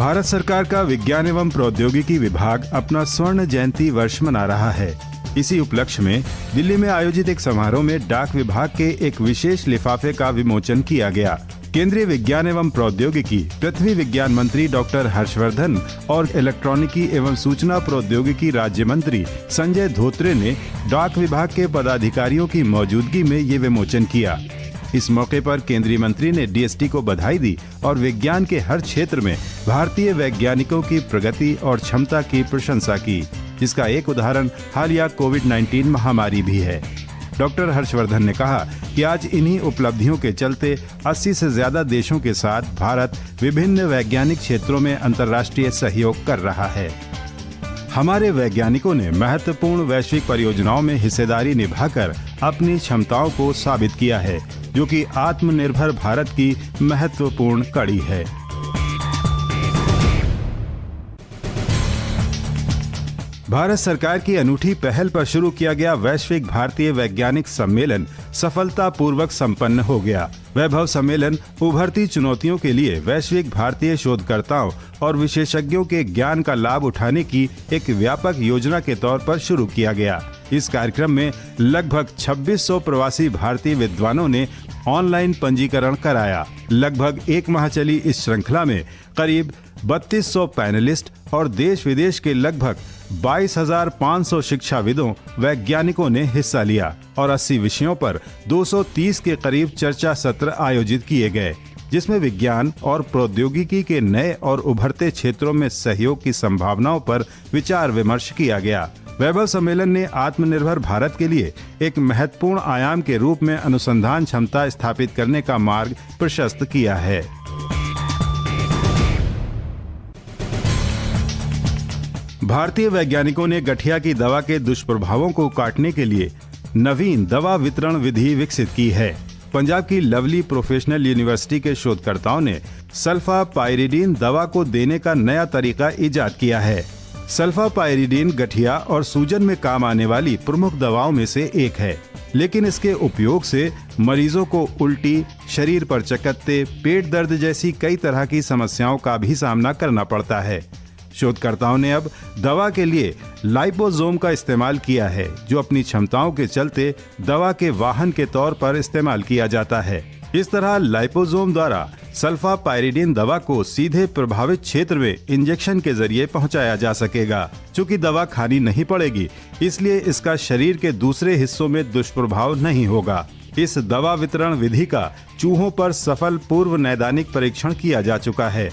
भारत सरकार का विज्ञान एवं प्रौद्योगिकी विभाग अपना स्वर्ण जयंती वर्ष मना रहा है। इसी उपलक्ष्य में दिल्ली में आयोजित एक समारोह में डाक विभाग के एक विशेष लिफाफे का विमोचन किया गया। केंद्रीय विज्ञान एवं प्रौद्योगिकी पृथ्वी विज्ञान मंत्री डॉक्टर हर्षवर्धन और इलेक्ट्रॉनिकी एवं सूचना प्रौद्योगिकी राज्य मंत्री संजय धोत्रे ने डाक विभाग के पदाधिकारियों की मौजूदगी में ये विमोचन किया। इस मौके पर केंद्रीय मंत्री ने डीएसटी को बधाई दी और विज्ञान के हर क्षेत्र में भारतीय वैज्ञानिकों की प्रगति और क्षमता की प्रशंसा की। इसका एक उदाहरण हालिया कोविड-19 महामारी भी है। डॉक्टर हर्षवर्धन ने कहा कि आज इन्हीं उपलब्धियों के चलते 80 से ज्यादा देशों के साथ भारत विभिन्न वैज्ञानिक क्षेत्रों में अंतर्राष्ट्रीय सहयोग कर रहा है। हमारे वैज्ञानिकों ने महत्वपूर्ण वैश्विक परियोजनाओं में हिस्सेदारी निभाकर अपनी क्षमताओं को साबित किया है, जो कि आत्मनिर्भर भारत की महत्वपूर्ण कड़ी है। भारत सरकार की अनूठी पहल पर शुरू किया गया वैश्विक भारतीय वैज्ञानिक सम्मेलन सफलतापूर्वक संपन्न हो गया। वैभव सम्मेलन उभरती चुनौतियों के लिए वैश्विक भारतीय शोधकर्ताओं और विशेषज्ञों के ज्ञान का लाभ उठाने की एक व्यापक योजना के तौर पर शुरू किया गया। इस कार्यक्रम में लगभग 2600 प्रवासी भारतीय विद्वानों ने ऑनलाइन पंजीकरण कराया। लगभग एक माह चली इस श्रृंखला में करीब 3200 पैनलिस्ट और देश विदेश के लगभग 22,500 शिक्षाविदों वैज्ञानिकों ने हिस्सा लिया और 80 विषयों पर 230 के करीब चर्चा सत्र आयोजित किए गए, जिसमें विज्ञान और प्रौद्योगिकी के नए और उभरते क्षेत्रों में सहयोग की संभावनाओं पर विचार विमर्श किया गया। वैभव सम्मेलन ने आत्मनिर्भर भारत के लिए एक महत्वपूर्ण आयाम के रूप में अनुसंधान क्षमता स्थापित करने का मार्ग प्रशस्त किया है। भारतीय वैज्ञानिकों ने गठिया की दवा के दुष्प्रभावों को काटने के लिए नवीन दवा वितरण विधि विकसित की है। पंजाब की लवली प्रोफेशनल यूनिवर्सिटी के शोधकर्ताओं ने सल्फापाइरिडीन दवा को देने का नया तरीका इजाद किया है। सल्फापाइरिडीन गठिया और सूजन में काम आने वाली प्रमुख दवाओं में से एक है, लेकिन इसके उपयोग से मरीजों को उल्टी, शरीर पर चकत्ते, पेट दर्द जैसी कई तरह की समस्याओं का भी सामना करना पड़ता है। शोधकर्ताओं ने अब दवा के लिए लाइपोसोम का इस्तेमाल किया है, जो अपनी क्षमताओं के चलते दवा के वाहन के तौर पर इस्तेमाल किया जाता है। इस तरह लाइपोसोम द्वारा सल्फापाइरिडीन दवा को सीधे प्रभावित क्षेत्र में इंजेक्शन के जरिए पहुंचाया जा सकेगा। चूंकि दवा खानी नहीं पड़ेगी, इसलिए इसका शरीर के दूसरे हिस्सों में दुष्प्रभाव नहीं होगा। इस दवा वितरण विधि का चूहों पर सफल पूर्व नैदानिक परीक्षण किया जा चुका है।